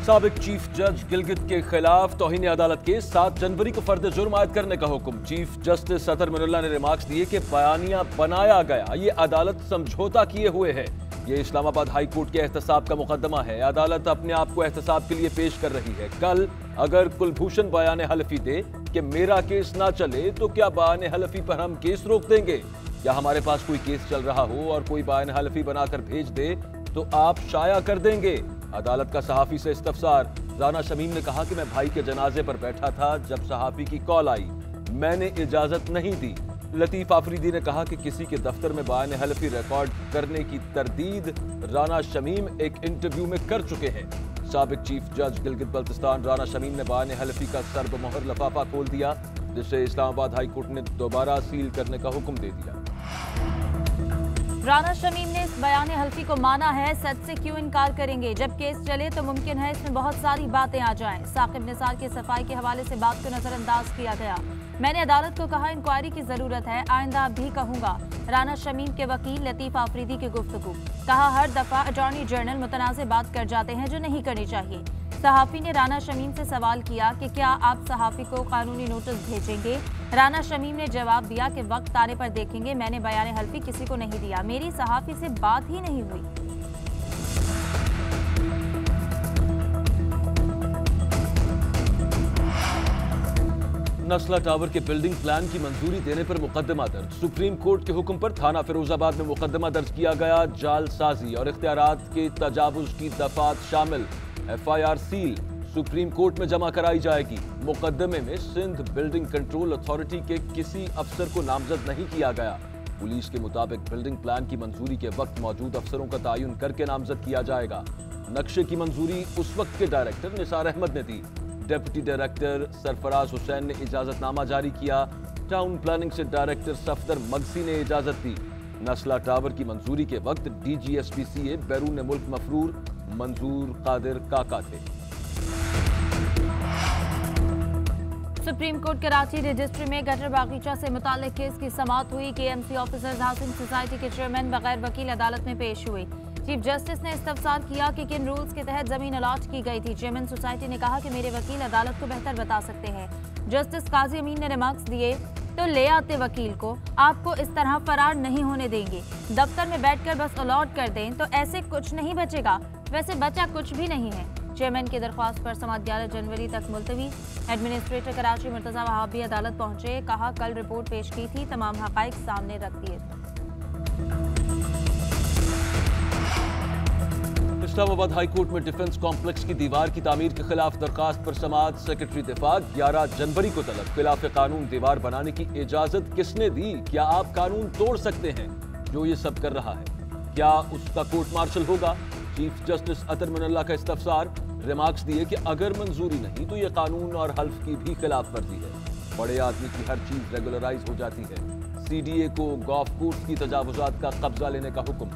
साबिक चीफ जज गिलगित के खिलाफ तौहीन अदालत के 7 जनवरी को फर्द जुर्म आयद करने का हुक्म। चीफ जस्टिस अतर मिनुल्लाह ने रिमार्क्स दिए कि बयानिया बनाया गया, ये अदालत समझौता किए हुए है। ये इस्लामाबाद हाई कोर्ट के एहतसाब का मुकदमा है। अदालत अपने आप को एहतसाब के लिए पेश कर रही है। कल अगर कुलभूषण बयान हलफी दे कि मेरा केस ना चले तो क्या बयान हलफी पर हम केस रोक देंगे? क्या हमारे पास कोई केस चल रहा हो और कोई बयान हलफी बनाकर भेज दे तो आप शाया कर देंगे? अदालत का सहाफी से इस्तफसार। राना शमीम ने कहा कि मैं भाई के जनाजे पर बैठा था जब सहाफी की कॉल आई, मैंने इजाजत नहीं दी। लतीफ आफरीदी ने कहा कि किसी के दफ्तर में बयान हलफी रिकॉर्ड करने की तरदीद राना शमीम एक इंटरव्यू में कर चुके हैं। साबिक चीफ जज गिलगित बल्तिस्तान राना शमीम ने बयान हलफी का सर्बमोहर लफाफा खोल दिया, जिसे इस्लामाबाद हाई कोर्ट ने दोबारा सील करने का हुक्म दे दिया। राना शमीम ने इस बयान हल्फी को माना है, सच से क्यों इनकार करेंगे? जब केस चले तो मुमकिन है इसमें बहुत सारी बातें आ जाएं। साकिब निसार की सफाई के हवाले से बात को नजरअंदाज किया गया। मैंने अदालत को कहा इंक्वायरी की जरूरत है, आइंदा भी कहूंगा। राना शमीम के वकील लतीफ आफरीदी की गुफ्तगू। कहा हर दफा अटॉर्नी जनरल मुतनाज़ बात कर जाते हैं जो नहीं करनी चाहिए। सहाफी ने राना शमीम से सवाल किया कि क्या आप सहाफी को कानूनी नोटिस भेजेंगे? राना शमीम ने जवाब दिया कि वक्त आने पर देखेंगे, मैंने बयान हल्फी किसी को नहीं दिया, मेरी सहाफी से बात ही नहीं हुई। नस्ला टावर के बिल्डिंग प्लान की मंजूरी देने पर मुकदमा दर्ज। सुप्रीम कोर्ट के हुक्म पर थाना फिरोजाबाद में मुकदमा दर्ज किया गया। जालसाजी और इख्तियारात के तजावुज की दफात शामिल। FIR सील सुप्रीम कोर्ट में जमा कराई जाएगी। मुकदमे में सिंध बिल्डिंग कंट्रोल अथॉरिटी के किसी अफसर को नामजद नहीं किया गया। पुलिस के मुताबिक बिल्डिंग प्लान की मंजूरी के वक्त मौजूद अफसरों का तयन करके नामजद किया जाएगा। नक्शे की मंजूरी उस वक्त के डायरेक्टर निसार अहमद ने दी। डिप्टी डायरेक्टर सरफराज हुसैन ने इजाजतनामा जारी किया। टाउन प्लानिंग से डायरेक्टर सफदर मगसी ने इजाजत दी। नस्ला टावर की मंजूरी के वक्त DGSPCA बैरून मुल्क मफरूर मंजूर कादिर काका थे। सुप्रीम कोर्ट कराची रजिस्ट्री में गटर बागीचा से मुताल्लिक केस की समाअत हुई। KMC ऑफिसर्स हाउसिंग सोसाइटी के चेयरमैन बगैर वकील अदालत में पेश हुए। चीफ जस्टिस ने इस्तफसार किया कि किन रूल्स के तहत जमीन अलॉट की गई थी। चेयरमैन सोसाइटी ने कहा कि मेरे वकील अदालत को बेहतर बता सकते हैं। जस्टिस काजी अमीन ने रिमार्क्स दिए तो ले आते वकील को, आपको इस तरह फरार नहीं होने देंगे। दफ्तर में बैठकर बस अलॉट कर दें तो ऐसे कुछ नहीं बचेगा। वैसे बचा कुछ भी नहीं है। चेयरमैन की दरख्वास्त पर समाअत 11 जनवरी तक मुलतवी। एडमिनिस्ट्रेटर कराची मुर्तजा वहाब भी अदालत पहुंचे। कहा कल रिपोर्ट पेश की थी, तमाम हकाइक सामने रख दिए। इस्लामाबाद हाई कोर्ट में डिफेंस कॉम्प्लेक्स की दीवार की तामीर के खिलाफ दरखास्त पर समाअत। सेक्रेटरी दिफा 11 जनवरी को तलब। खिलाफ कानून दीवार बनाने की इजाजत किसने दी? क्या आप कानून तोड़ सकते हैं? जो ये सब कर रहा है, क्या उसका कोर्ट मार्शल होगा? चीफ जस्टिस अतर मिनुल्लाह का इस्तफसार। रिमार्क्स दिए कि अगर मंजूरी नहीं तो ये कानून और हल्फ की भी खिलाफ वर्जी है। बड़े आदमी की हर चीज रेगुलराइज हो जाती है। CDA को गॉल्फ कोर्स की तजावुजात का कब्जा लेने का हुक्म।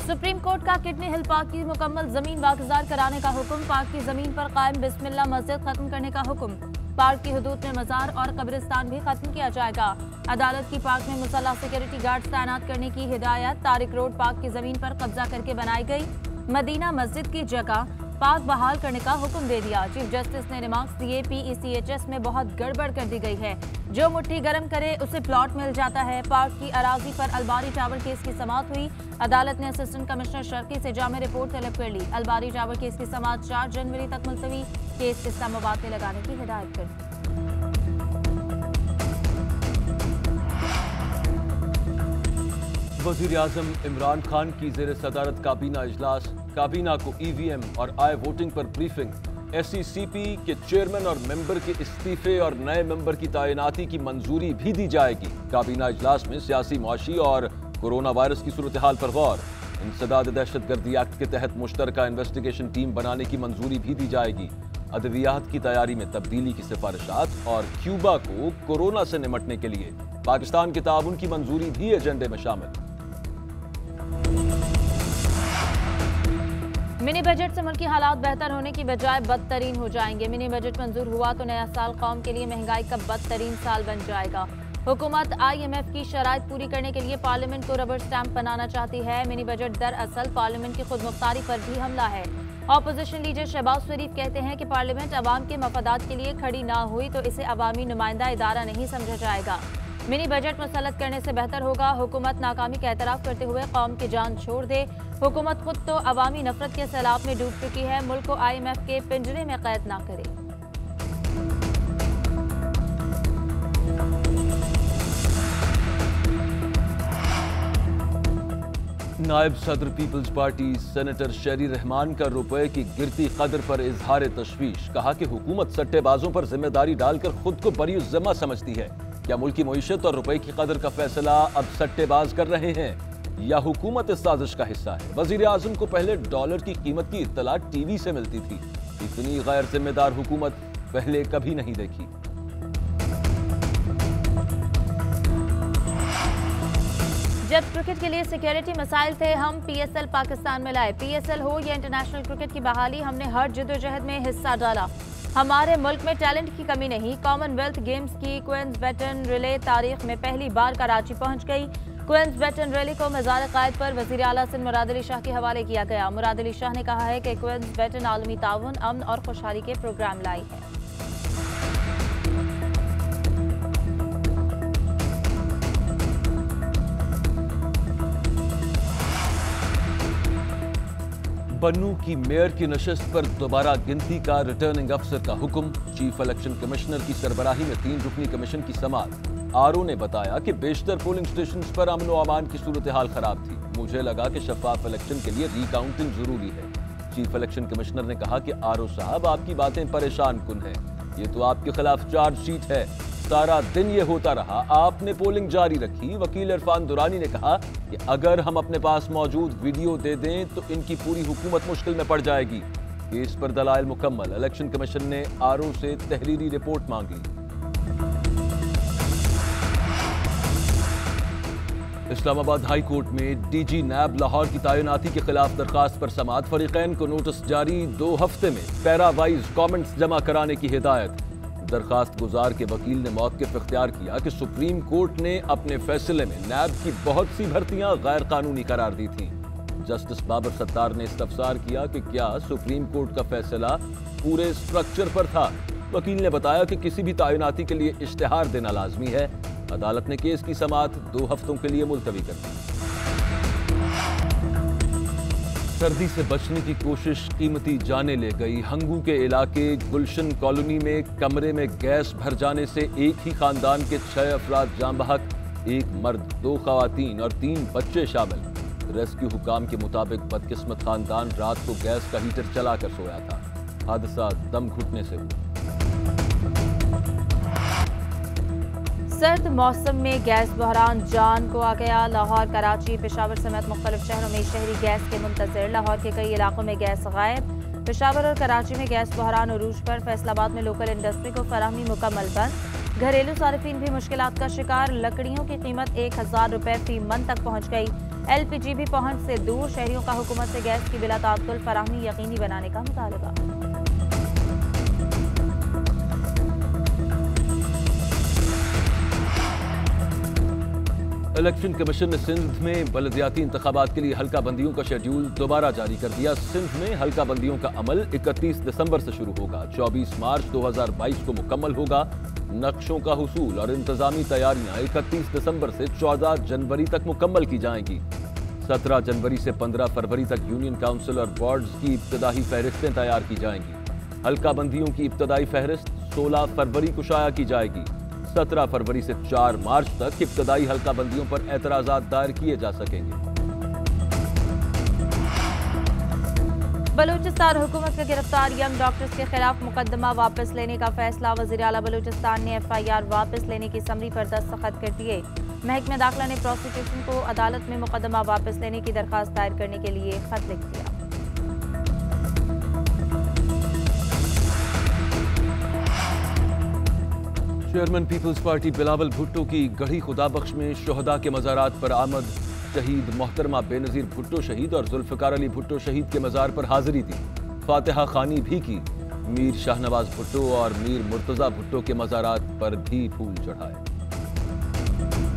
सुप्रीम कोर्ट का किडनी हिल पार्क की मुकम्मल जमीन वागुजार कराने का हुक्म। पार्क की जमीन पर कायम बिस्मिल्लाह मस्जिद खत्म करने का हुक्म। पार्क की हदूद में मजार और कब्रिस्तान भी खत्म किया जाएगा। अदालत की पार्क में मुसल्लह सिक्योरिटी गार्ड्स तैनात करने की हिदायत। तारिक रोड पार्क की जमीन पर कब्जा करके बनाई गई मदीना मस्जिद की जगह पार्क बहाल करने का हुक्म दे दिया। चीफ जस्टिस ने रिमार्क्स दिए PECHS में बहुत गड़बड़ कर दी गई है। जो मुट्ठी गर्म करे उसे प्लॉट मिल जाता है। पार्क की अराजी पर अलबारी टावर केस की समाअत हुई। अदालत ने असिस्टेंट कमिश्नर शर्की से जामे रिपोर्ट तलब कर ली। अलबारी टावर केस की समाअत 4 जनवरी तक मुलतवी। केस इस्लामाबाद में लगाने की हिदायत कर दी। वज़ीर आज़म इमरान खान की ज़ेर सदारत काबीना इजलास। काबीना को EVM और आई वोटिंग पर ब्रीफिंग। SECP के चेयरमैन और मेंबर के इस्तीफे और नए मेंबर की तैनाती की मंजूरी भी दी जाएगी। काबीना इजलास में सियासी, मुआशी और कोरोना वायरस की सूरत हाल पर गौर। इंसदाद दहशतगर्दी एक्ट के तहत मुश्तरका इन्वेस्टिगेशन टीम बनाने की मंजूरी भी दी जाएगी। अद्वियात की तैयारी में तब्दीली की सिफारिशात और क्यूबा को कोरोना से निमटने के लिए पाकिस्तान के ताउन की मंजूरी भी एजेंडे में शामिल। मिनी बजट से मुल्की हालात बेहतर होने की बजाय बदतरीन हो जाएंगे। मिनी बजट मंजूर हुआ तो नया साल कौम के लिए महंगाई का बदतरीन साल बन जाएगा। हुकूमत IMF की शराइत पूरी करने के लिए पार्लियामेंट को रबर स्टैंप बनाना चाहती है। मिनी बजट दरअसल पार्लियामेंट की खुदमुख्तारी पर भी हमला है। ऑपोजिशन लीडर शहबाज शरीफ कहते हैं कि पार्लियामेंट अवाम के मफादात के लिए खड़ी ना हुई तो इसे अवामी नुमाइंदा इदारा नहीं समझा जाएगा। मिनी बजट मुसल्लत करने से बेहतर होगा हुकूमत नाकामी का एतराफ करते हुए कौम की जान छोड़ दे। हुकूमत खुद तो अवामी नफरत के सैलाब में डूब चुकी है, मुल्क को IMF के पिंजरे में कैद ना करे। नायब सदर पीपल्स पार्टी सेनेटर शेरी रहमान का रुपए की गिरती कदर पर इजहार तशवीश। कहा कि हुकूमत सट्टेबाजों पर जिम्मेदारी डालकर खुद को बरी ज़िम्मा समझती है। क्या मुल्की मईशत और रुपए की कदर का फैसला अब सट्टेबाज कर रहे हैं या हुकूमत इस साजिश का हिस्सा है? वजीर आजम को पहले डॉलर की कीमत की इत्तला टीवी से मिलती थी। इतनी गैर जिम्मेदार हुकूमत पहले कभी नहीं देखी। जब क्रिकेट के लिए सिक्योरिटी मसाइल थे, हम PSL पाकिस्तान में लाए। PSL हो या इंटरनेशनल क्रिकेट की बहाली, हमने हर जद्दोजहद में हिस्सा डाला। हमारे मुल्क में टैलेंट की कमी नहीं। कॉमनवेल्थ गेम्स की क्वींस बैटन रिले तारीख में पहली बार कराची पहुंच गई। क्वींस बैटन रिले को मज़ार क़ायद पर वज़ीर आला सिंध मुराद अली शाह के हवाले किया गया। मुराद अली शाह ने कहा है कि क्वींस बैटन आलमी ताउन, अमन और खुशहाली के प्रोग्राम लाई है। बन्नू की मेयर की नशस्त पर दोबारा गिनती का रिटर्निंग अफसर का हुक्म। चीफ इलेक्शन कमिश्नर की सरबराही में 3 रुकनी कमीशन की समाअत। RO ने बताया कि बेशतर पोलिंग स्टेशन पर अमन व अमान की सूरत हाल खराब थी। मुझे लगा कि शफाफ इलेक्शन के लिए रिकाउंटिंग जरूरी है। चीफ इलेक्शन कमिश्नर ने कहा कि RO साहब, आपकी बातें परेशान कुन हैं। ये तो आपके खिलाफ चार्जशीट है। सारा दिन ये होता रहा, आपने पोलिंग जारी रखी। वकील इरफान दुरानी ने कहा कि अगर हम अपने पास मौजूद वीडियो दे दें तो इनकी पूरी हुकूमत मुश्किल में पड़ जाएगी। केस पर दलाइल मुकम्मल। इलेक्शन कमीशन ने RO से तहरीरी रिपोर्ट मांगी। इस्लामाबाद हाई कोर्ट में DG नैब लाहौर की तैनाती के खिलाफ दरखास्त पर समाअत। फरीकैन को नोटिस जारी, 2 हफ्ते में पैरावाइज कमेंट्स जमा कराने की हिदायत। दरखास्त गुजार के वकील ने मौक़िफ़ इख्तियार किया कि सुप्रीम कोर्ट ने अपने फैसले में नैब की बहुत सी भर्तियां गैर कानूनी करार दी थीं। जस्टिस बाबर सत्तार ने इस्तफसार किया कि क्या सुप्रीम कोर्ट का फैसला पूरे स्ट्रक्चर पर था। वकील ने बताया कि किसी भी तैनाती के लिए इश्तिहार देना लाजमी है। अदालत ने केस की समाअत 2 हफ्तों के लिए मुलतवी कर दी। सर्दी से बचने की कोशिश कीमती जाने ले गई। हंगू के इलाके गुलशन कॉलोनी में कमरे में गैस भर जाने से एक ही खानदान के 6 अफराद जान बहक। 1 मर्द, 2 खवातीन और 3 बच्चे शामिल। रेस्क्यू हुकाम के मुताबिक बदकिस्मत खानदान रात को गैस का हीटर चलाकर सोया था। हादसा दम घुटने से हुआ। सर्द मौसम में गैस बहरान जान को आ गया। लाहौर, कराची, पेशावर समेत मुख्तलिफ शहरों में शहरी गैस के मुंतज़िर। लाहौर के कई इलाकों में गैस गायब। पेशावर और कराची में गैस बहरान उरूज पर। फैसलाबाद में लोकल इंडस्ट्री को फराहमी मुकम्मल बंद। घरेलू सारिफीन भी मुश्किलात का शिकार। लकड़ियों की कीमत 1000 रुपये फी मन तक पहुँच गई। LPG भी पहुँच से दूर। शहरियों का हुकूमत से गैस की बिला तात्तुल फराहमी यकीनी बनाने का मुतालबा। इलेक्शन कमीशन ने सिंध में बलदियाती इंतखाबात के लिए हल्का बंदियों का शेड्यूल दोबारा जारी कर दिया। सिंध में हल्का बंदियों का अमल 31 दिसंबर से शुरू होगा। 24 मार्च 2022 को मुकम्मल होगा। नक्शों का हुसूल और इंतजामी तैयारियां 31 दिसंबर से 14 जनवरी तक मुकम्मल की जाएंगी। 17 जनवरी से 15 फरवरी तक यूनियन काउंसिल और बोर्ड्स की इब्तदाई फहरिस्तें तैयार की जाएंगी। हल्का बंदियों की इब्तदाई फहरिस्त 16 फरवरी को शाया की जाएगी। 17 फरवरी से 4 मार्च तक इब्तदाई हल्का बंदियों पर एतराजात दायर किए जा सकेंगे। बलूचिस्तान हुकूमत के गिरफ्तार यंग डॉक्टर्स के खिलाफ मुकदमा वापस लेने का फैसला। वज़ीर आला बलूचिस्तान ने FIR वापस लेने की समरी पर दस्तखत कर दिए। महकमा दाखिला ने प्रोसिक्यूशन को अदालत में मुकदमा वापस लेने की दरखास्त दायर करने के लिए खत लिख दिया। चेयरमैन पीपल्स पार्टी बिलावल भुट्टो की गढ़ी खुदाबख्श में शोहदा के मज़ारात पर आमद। शहीद मोहतरमा बेनज़ीर भुट्टो शहीद और जुल्फ़िकार अली भुट्टो शहीद के मज़ार पर हाज़िरी दी। फातिहा खानी भी की। मीर शाहनवाज भुट्टो और मीर मुर्तज़ा भुट्टो के मज़ारात पर भी फूल चढ़ाए। है।